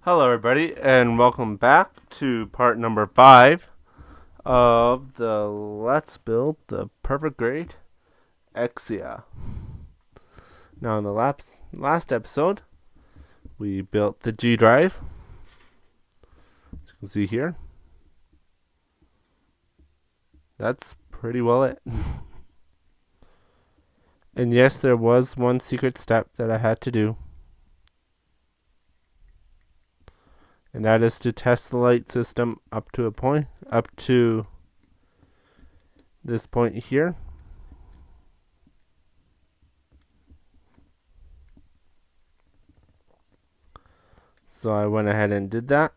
Hello, everybody, and welcome back to part number 5 of the Let's Build the Perfect Grade Exia. Now, in the last episode, we built the G drive, as you can see here. That's pretty well it. And yes, there was one secret step that I had to do, and that is to test the light system up to this point here. So I went ahead and did that.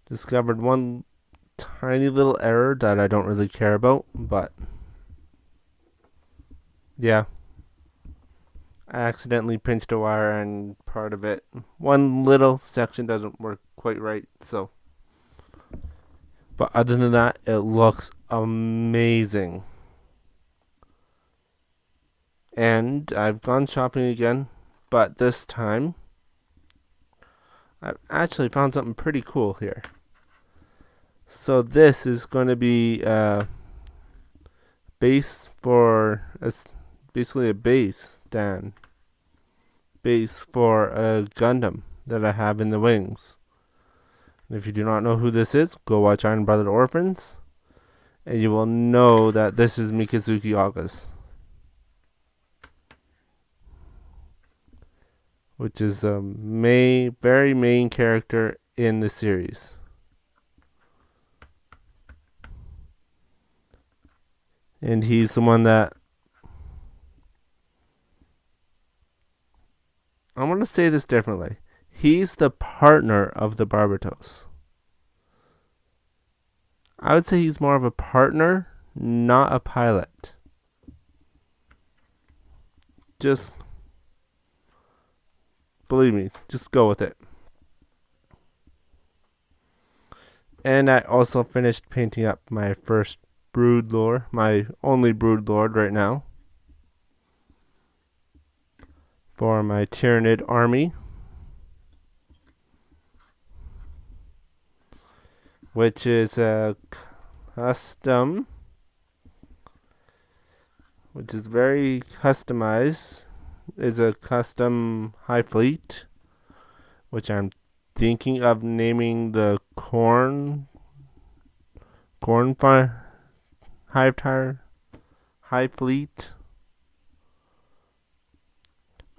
Discovered one tiny little error that I don't really care about, but yeah. I accidentally pinched a wire and part of it, one little section doesn't work quite right, so. But other than that, it looks amazing. And I've gone shopping again, but this time I've actually found something pretty cool here. So this is going to be a base for basically a base for a Gundam that I have in the wings. And if you do not know who this is, go watch Iron Brother Orphans, and you will know that this is Mikazuki Aga's, which is a very main character in the series. And he's the one that I want to say this differently. He's the partner of the Barbatos. I would say he's more of a partner, not a pilot. Just believe me, just go with it. And I also finished painting up my first brood lord, my only brood lord right now, for my Tyranid army, which is a custom, which is very customized, is a custom high fleet, which I'm thinking of naming the high fleet.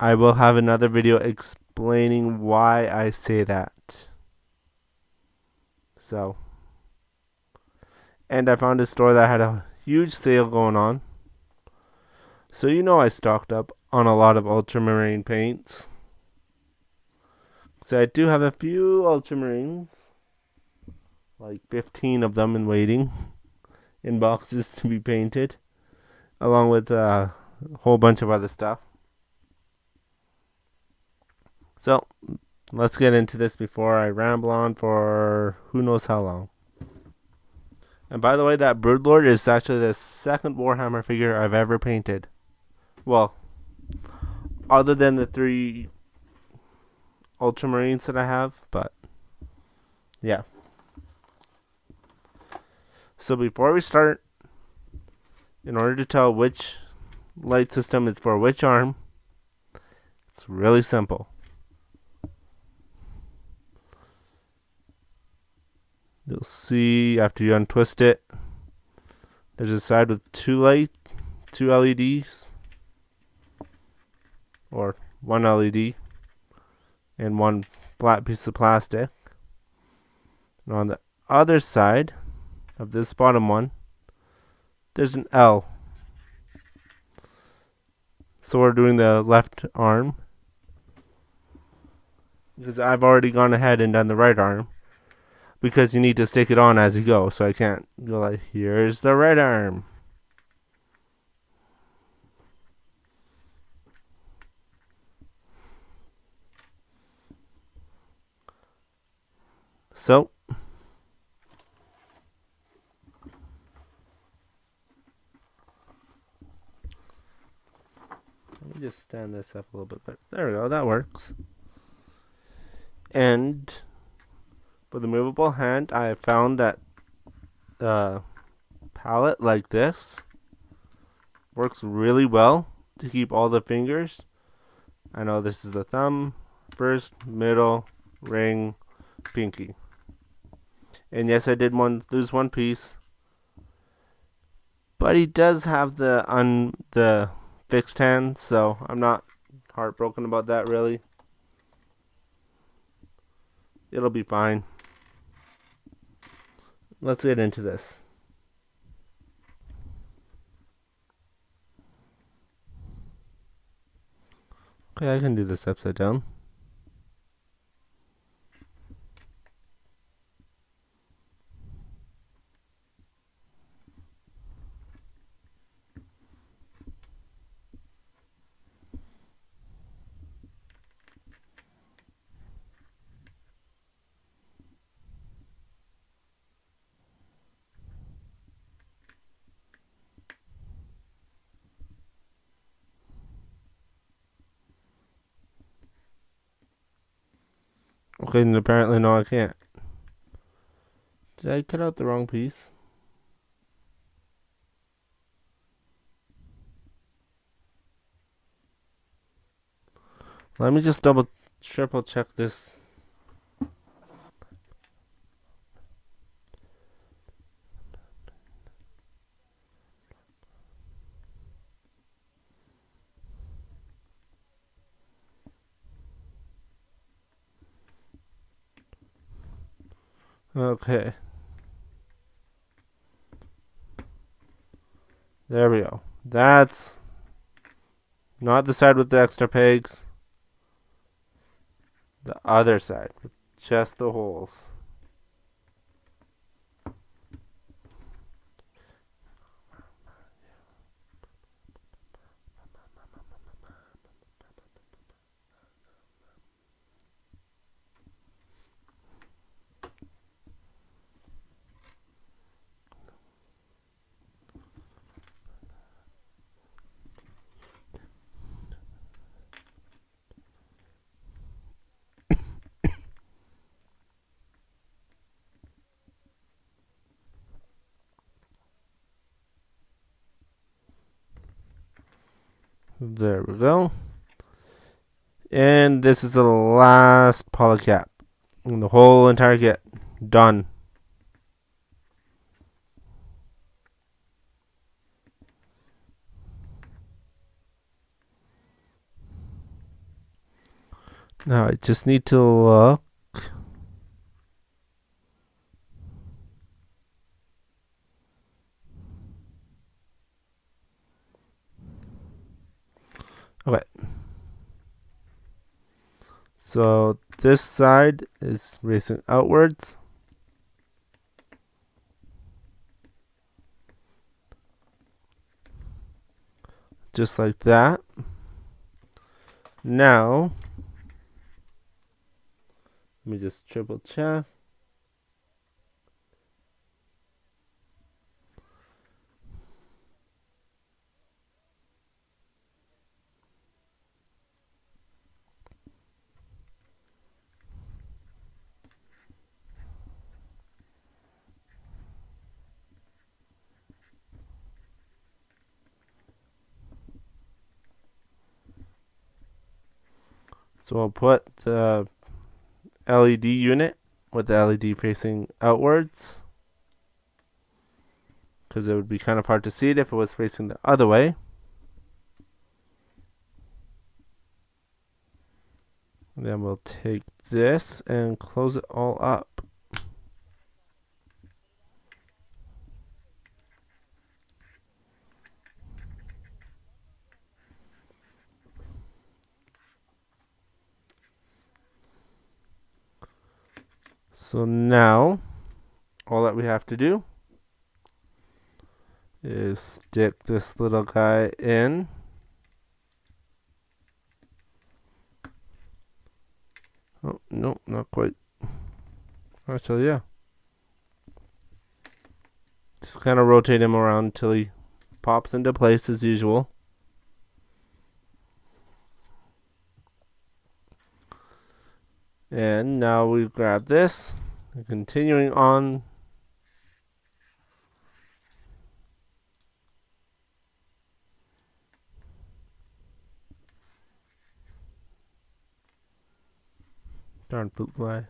I will have another video explaining why I say that. So, and I found a store that had a huge sale going on. So you know I stocked up on a lot of ultramarine paints. So I do have a few ultramarines, like 15 of them in waiting, in boxes to be painted, along with a whole bunch of other stuff. So let's get into this before I ramble on for who knows how long. And by the way, that Broodlord is actually the second Warhammer figure I've ever painted. Well, other than the 3 Ultramarines that I have, but yeah. So before we start, in order to tell which light system is for which arm, it's really simple. You'll see after you untwist it, there's a side with 2 LEDs, or 1 LED, and 1 flat piece of plastic. And on the other side of this bottom one, there's an L. So we're doing the left arm, because I've already gone ahead and done the right arm, because you need to stick it on as you go, so I can't go like, here's the right arm. So let me just stand this up a little bit better. There we go. That works. And for the movable hand, I found that palette like this works really well to keep all the fingers. I know this is the thumb, first, middle, ring, pinky. And yes, I did lose one piece. But he does have the fixed hand, so I'm not heartbroken about that really. It'll be fine. Let's get into this. Okay, I can do this upside down. Okay, and apparently no, I can't. Did I cut out the wrong piece? Let me just triple check this. Okay. There we go. That's not the side with the extra pegs. The other side with just the holes. There we go. And this is the last polycap in the whole entire kit. Done. Now I just need to look. Okay. So this side is racing outwards. Just like that. Now, let me just triple check. So I'll put the LED unit with the LED facing outwards, because it would be kind of hard to see it if it was facing the other way. And then we'll take this and close it all up. So now, all that we have to do is stick this little guy in. Oh, no, not quite. Actually, yeah. Just kind of rotate him around until he pops into place as usual. And now we grab this, and continuing on. Darn fruit fly.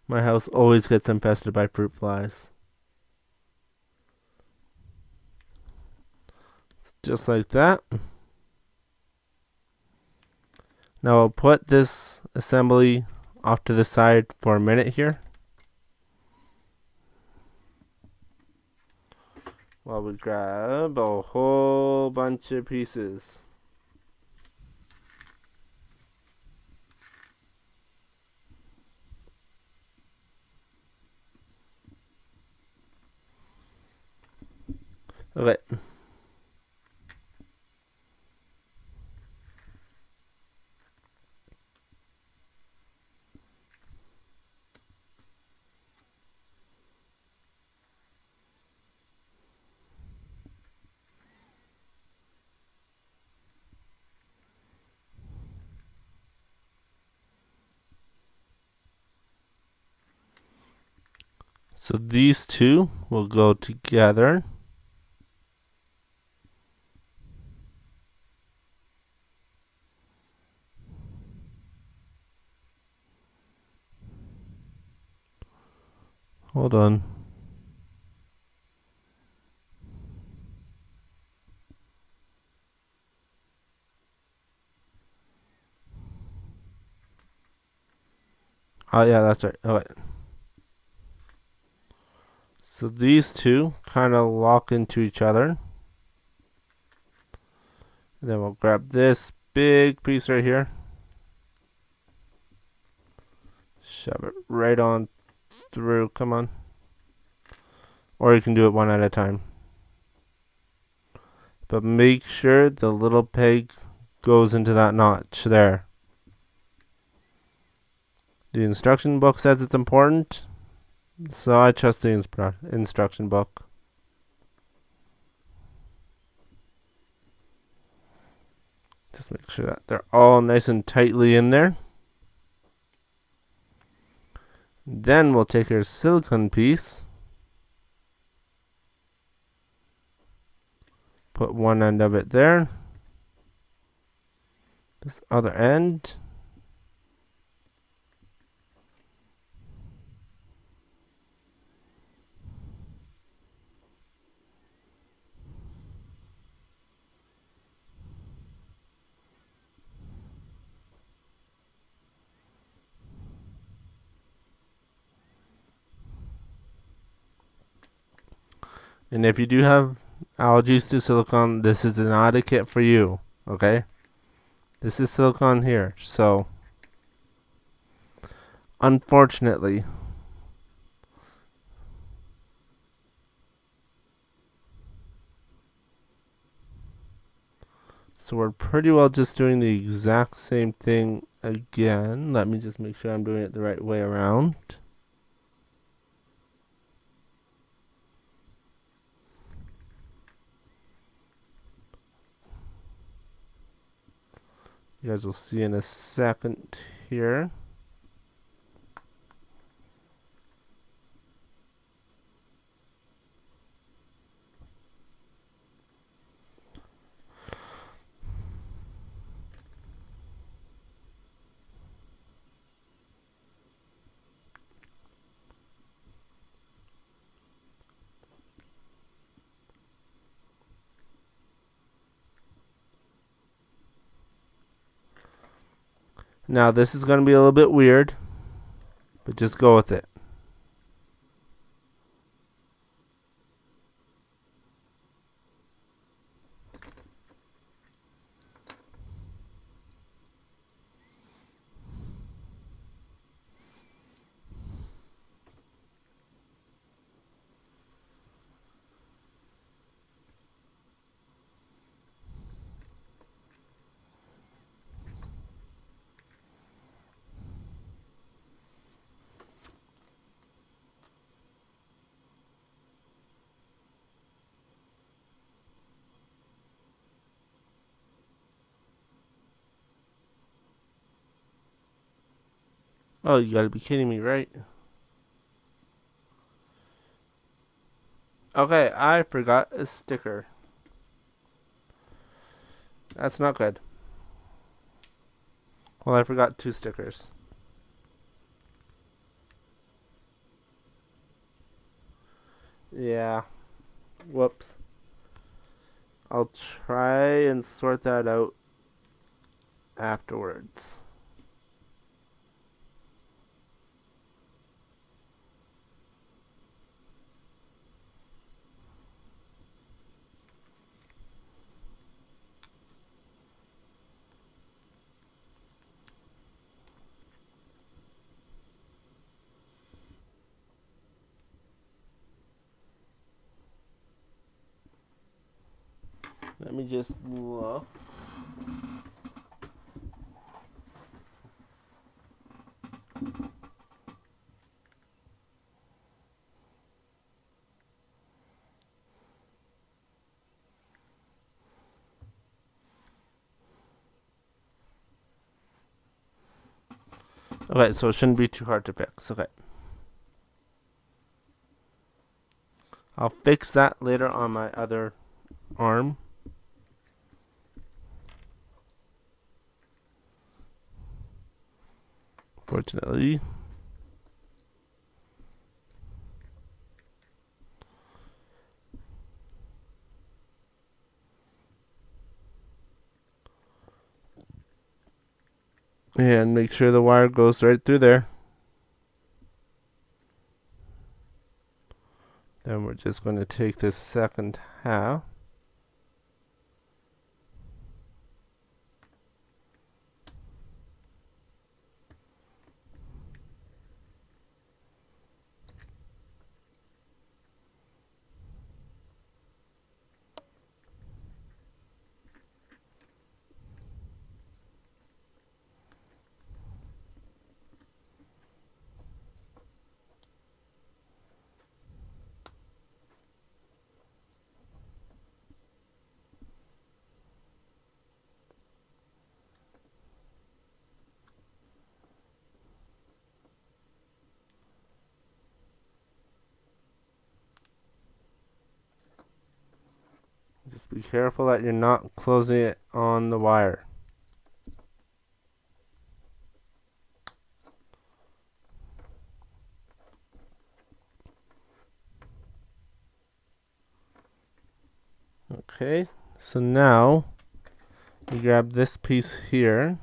My house always gets infested by fruit flies. Just like that. Now I'll put this assembly off to the side for a minute here, while we grab a whole bunch of pieces. Okay. So these two will go together. Hold on. Oh yeah, that's right. Okay. So these two kind of lock into each other. And then we'll grab this big piece right here. Shove it right on through. Come on. Or you can do it one at a time. But make sure the little peg goes into that notch there. The instruction book says it's important, so I trust the instruction book. Just make sure that they're all nice and tightly in there. Then we'll take our silicone piece, put one end of it there, this other end. And if you do have allergies to silicone, this is not a kit for you, okay? This is silicone here, so unfortunately. So we're pretty well just doing the exact same thing again. Let me just make sure I'm doing it the right way around. You guys will see in a second here. Now this is going to be a little bit weird, but just go with it. Oh, you gotta be kidding me, right? Okay, I forgot a sticker. That's not good. Well, I forgot 2 stickers. Yeah. Whoops. I'll try and sort that out afterwards. Let me just look. Okay, so it shouldn't be too hard to fix. Okay. I'll fix that later on my other arm. Fortunately. And make sure the wire goes right through there. Then we're just going to take this second half. Just be careful that you're not closing it on the wire. Okay, so now you grab this piece here.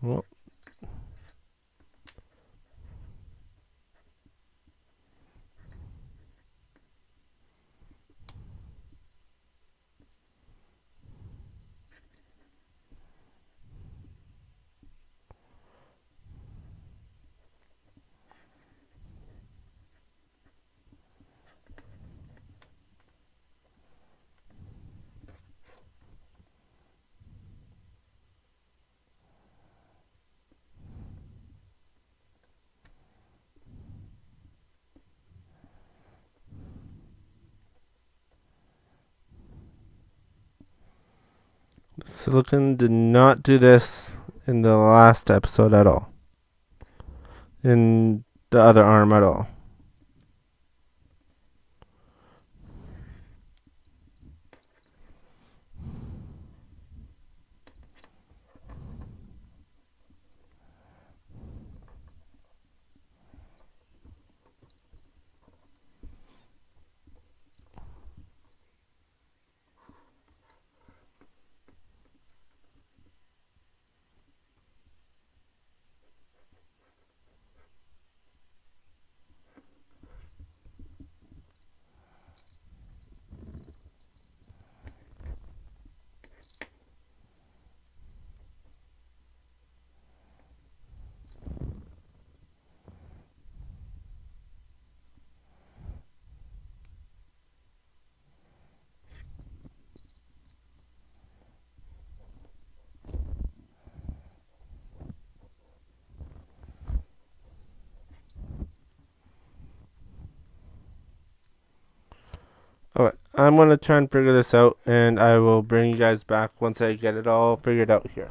Well, the silicone did not do this in the last episode at all. In the other arm at all. I'm going to try and figure this out, and I will bring you guys back once I get it all figured out here.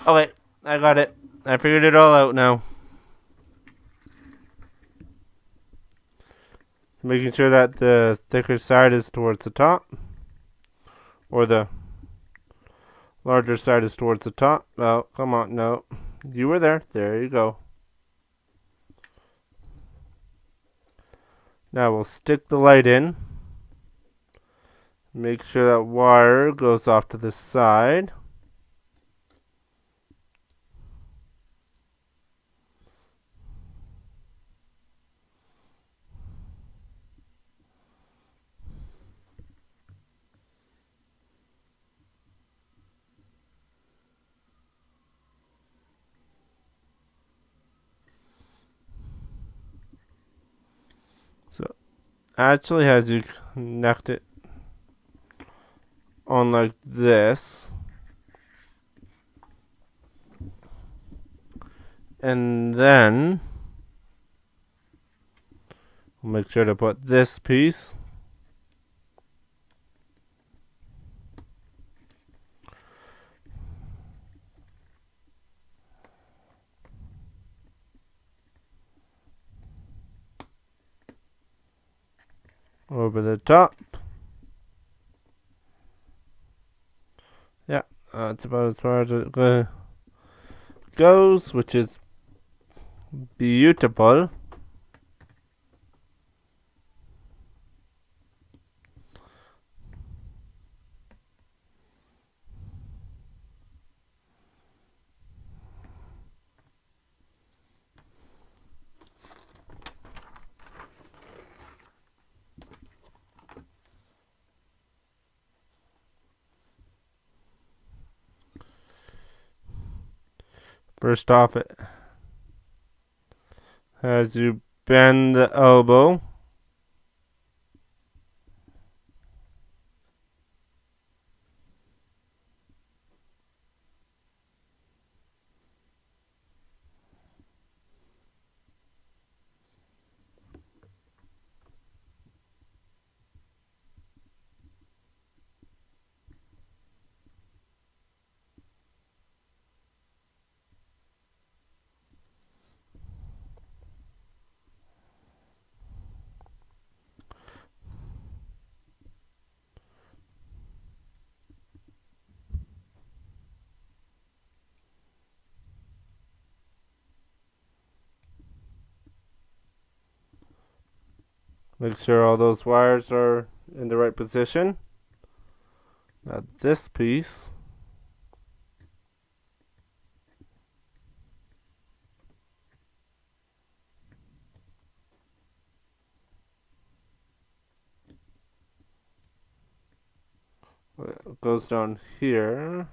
Okay, I got it. I figured it all out now. Making sure that the thicker side is towards the top, or the larger side is towards the top. Oh, come on, no. You were there. There you go. Now we'll stick the light in. Make sure that wire goes off to the side. So actually has you connect it on like this. And then we'll make sure to put this piece over the top. Yeah, that's about as far as it goes, which is beautiful. First off, it has you bend the elbow. Make sure all those wires are in the right position. Now this piece goes down here.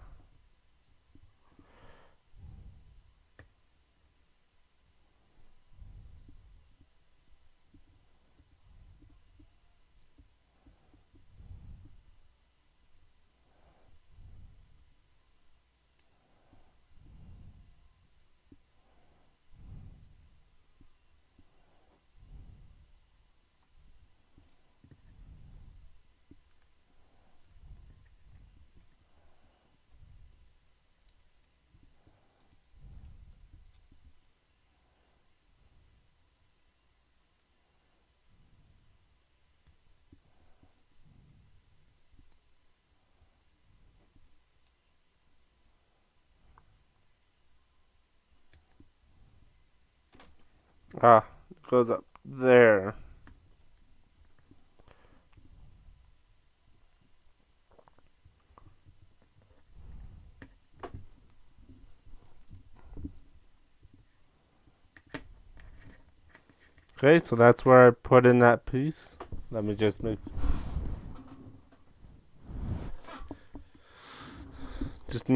Ah, it goes up there. Okay, so that's where I put in that piece. Let me just me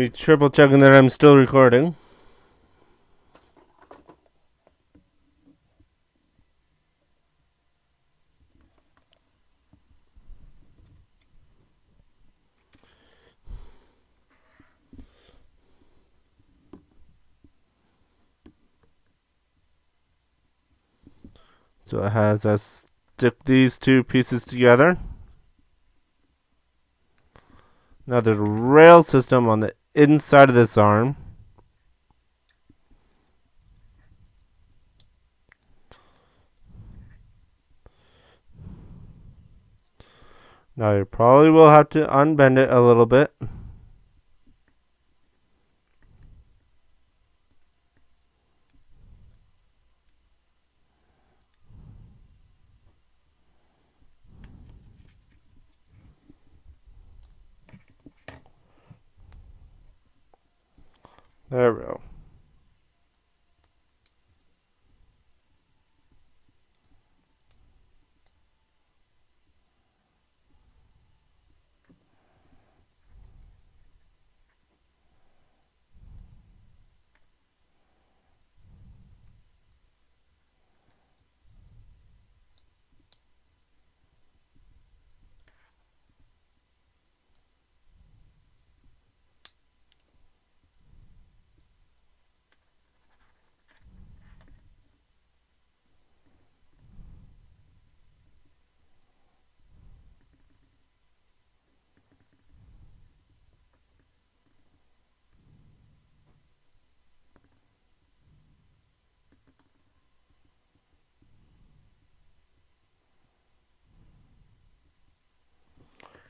triple checking that I'm still recording. So it has us stick these two pieces together. Now there's a rail system on the inside of this arm. Now you probably will have to unbend it a little bit. There we go.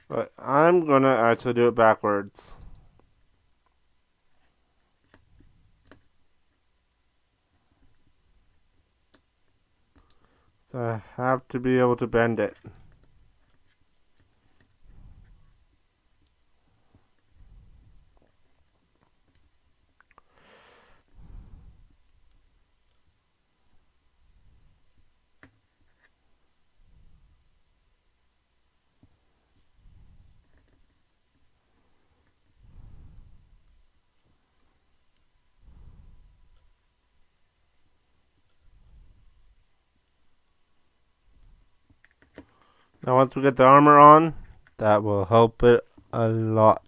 But I'm gonna actually do it backwards. So I have to be able to bend it. Now once we get the armor on, that will help it a lot.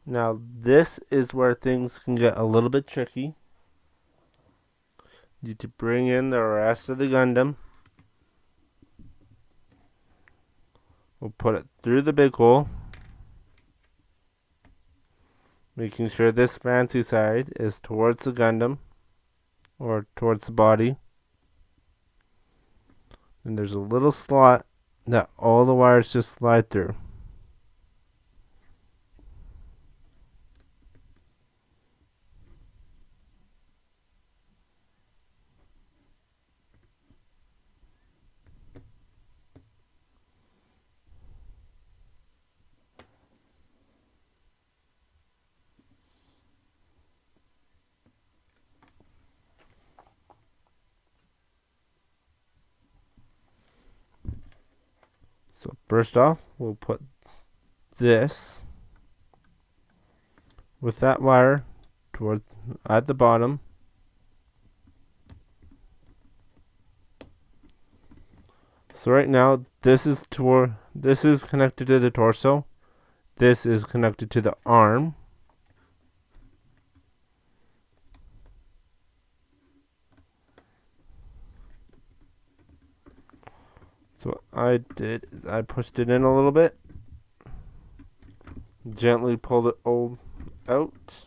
Now this is where things can get a little bit tricky. You need to bring in the rest of the Gundam. We'll put it through the big hole, making sure this fancy side is towards the Gundam, or towards the body. And there's a little slot that all the wires just slide through. So first off, we'll put this with that wire towards at the bottom. So right now this is connected to the torso. This is connected to the arm. So what I did is I pushed it in a little bit, gently pulled it all out.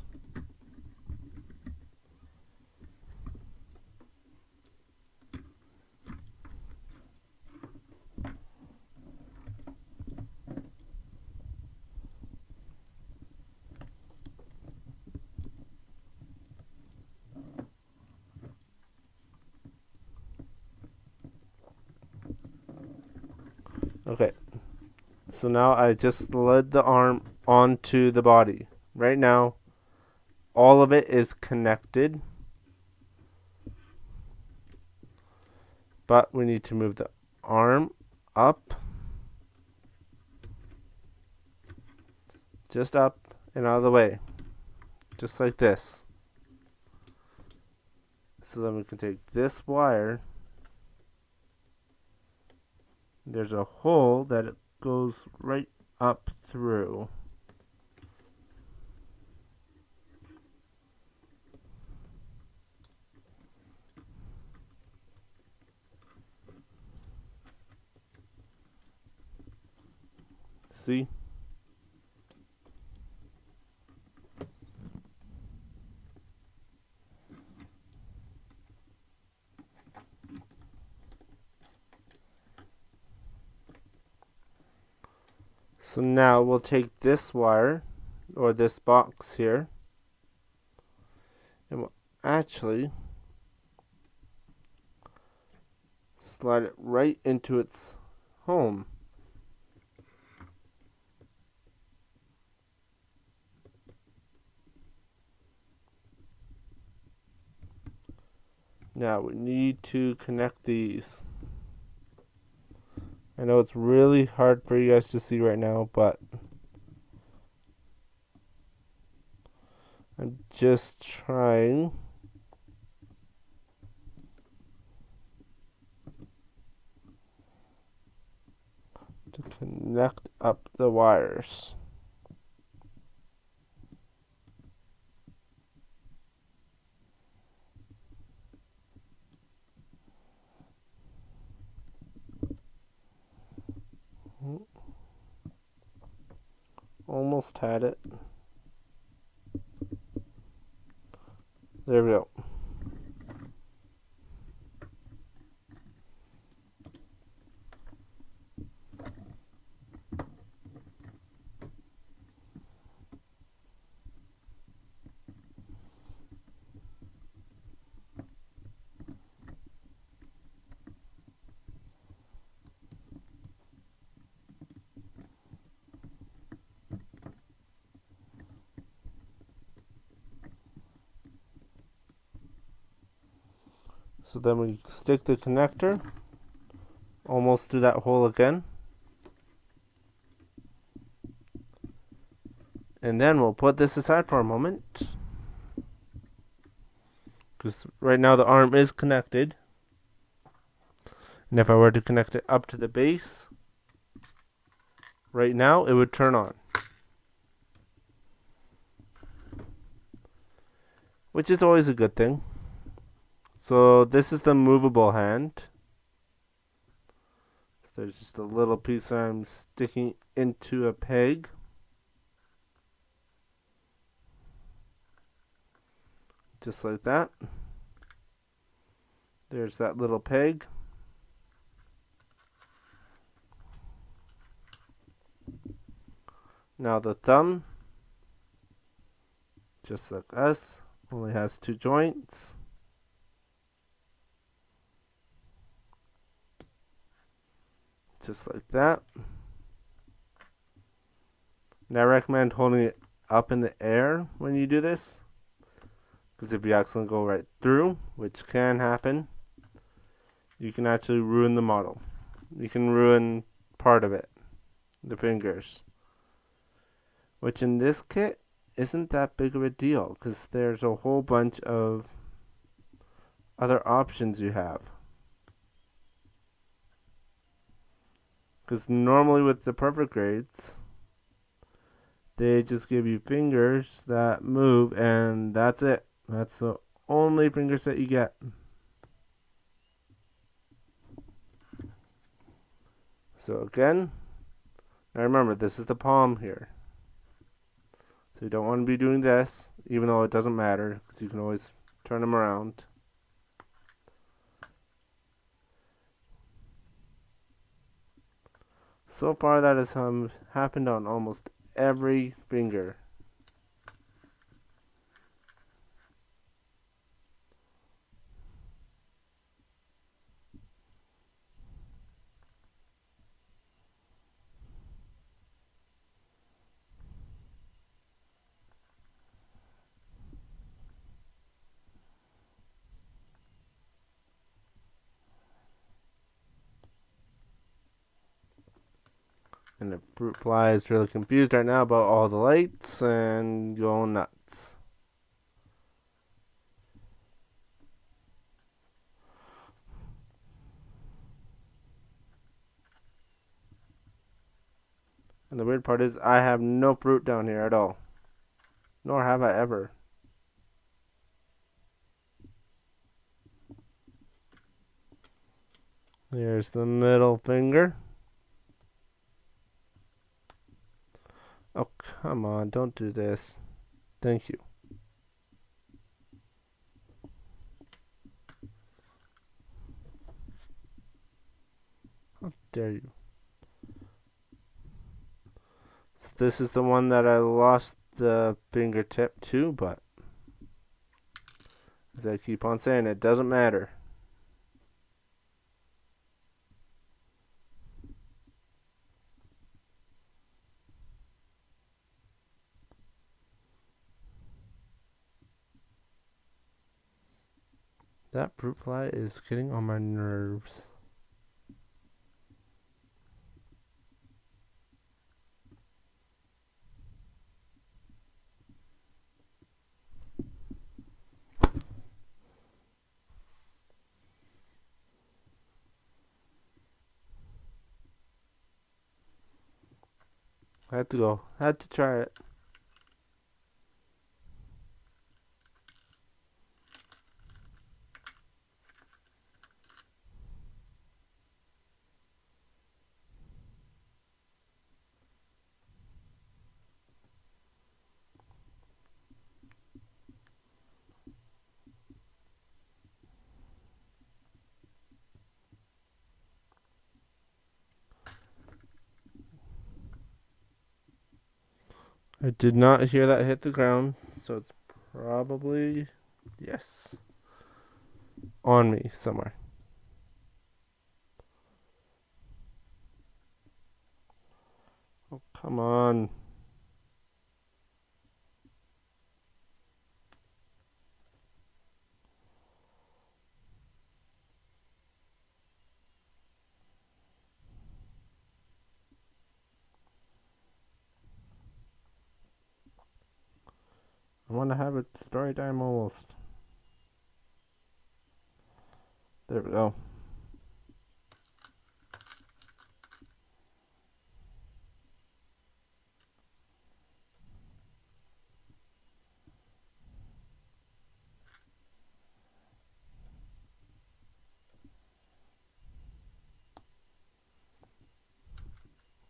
Okay, so now I just slid the arm onto the body. Right now, all of it is connected, but we need to move the arm up, just up and out of the way, just like this. So then we can take this wire There's a hole that it goes right up through. See? So now we'll take this wire, or this box here, and we'll actually slide it right into its home. Now we need to connect these. I know it's really hard for you guys to see right now, but I'm just trying to connect up the wires. Almost had it. There we go. So then we stick the connector almost through that hole again. And then we'll put this aside for a moment. Because right now the arm is connected. And if I were to connect it up to the base, right now it would turn on. Which is always a good thing. So this is the movable hand. There's just a little piece I'm sticking into a peg. Just like that. There's that little peg. Now the thumb, just like us, only has 2 joints. Just like that. Now I recommend holding it up in the air when you do this, because if you accidentally go right through, which can happen, you can actually ruin the model. You can ruin part of it, the fingers. Which in this kit isn't that big of a deal, because there's a whole bunch of other options you have. Because normally with the perfect grades, they just give you fingers that move, and that's it. That's the only finger set you get. So again, now remember, this is the palm here. So you don't want to be doing this, even though it doesn't matter, because you can always turn them around. So far that has happened on almost every finger. And the fruit fly is really confused right now about all the lights and going nuts. And the weird part is I have no fruit down here at all. Nor have I ever. Here's the middle finger. Oh, come on. Don't do this. Thank you. How dare you? So this is the one that I lost the fingertip to, but as I keep on saying, it doesn't matter. That fruit fly is getting on my nerves. I had to go. I had to try it. I did not hear that hit the ground, so it's probably, yes, on me somewhere. Oh, come on. I want to have it story time almost. There we go.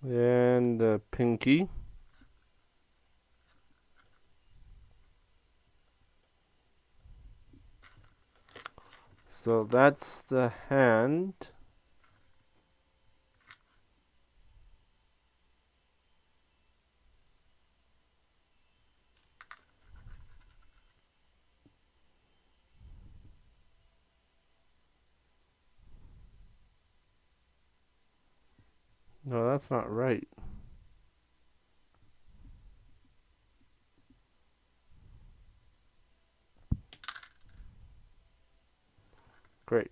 And the pinky. So that's the hand. No, that's not right. Great.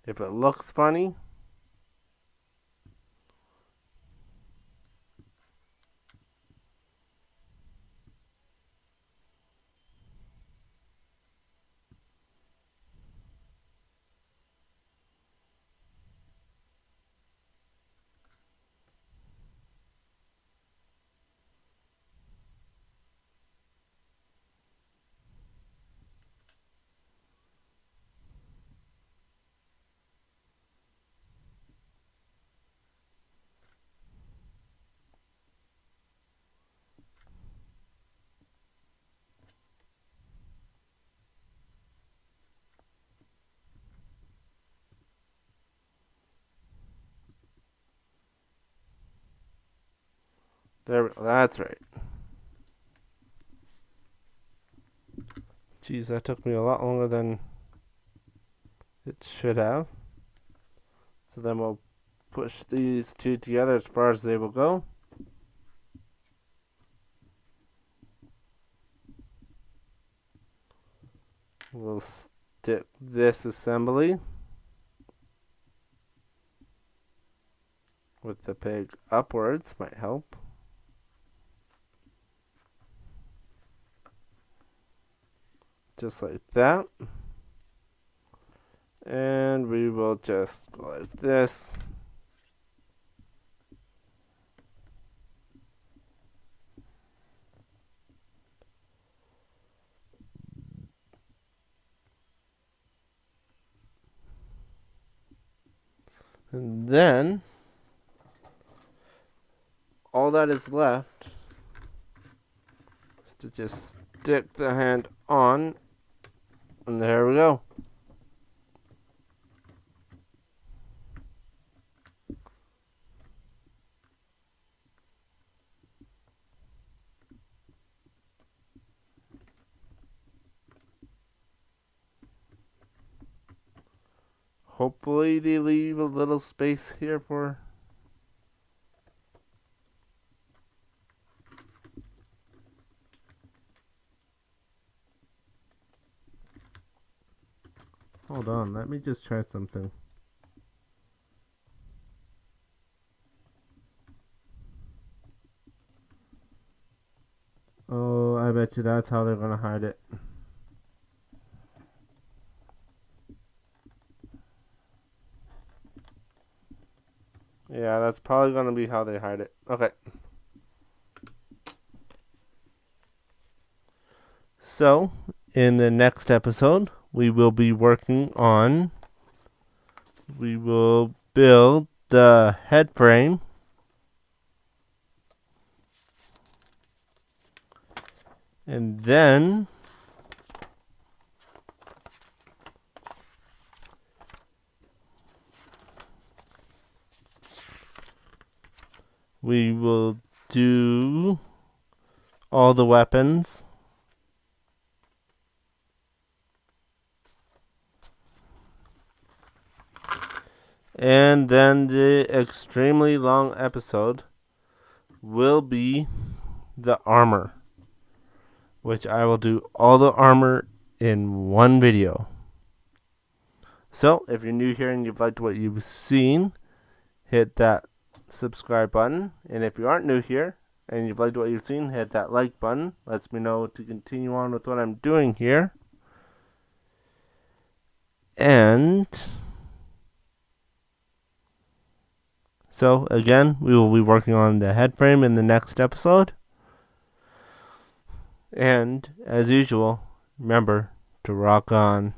If it looks funny, there. That's right. Geez, that took me a lot longer than it should have. So then we'll push these two together as far as they will go. We'll stick this assembly with the peg upwards, might help. Just like that. And we will just go like this. And then all that is left is to just stick the hand on, and there we go. Hopefully they leave a little space here for hold on, let me just try something. Oh, I bet you that's how they're gonna hide it. Yeah, that's probably gonna be how they hide it. Okay. So, in the next episode, we will be working on. We will build the head frame. And then we will do all the weapons. And then the extremely long episode will be the armor, which I will do all the armor in one video. So, if you're new here and you've liked what you've seen, hit that subscribe button. And if you aren't new here and you've liked what you've seen, hit that like button. Lets me know to continue on with what I'm doing here. And so, again, we will be working on the head frame in the next episode. And, as usual, remember to rock on.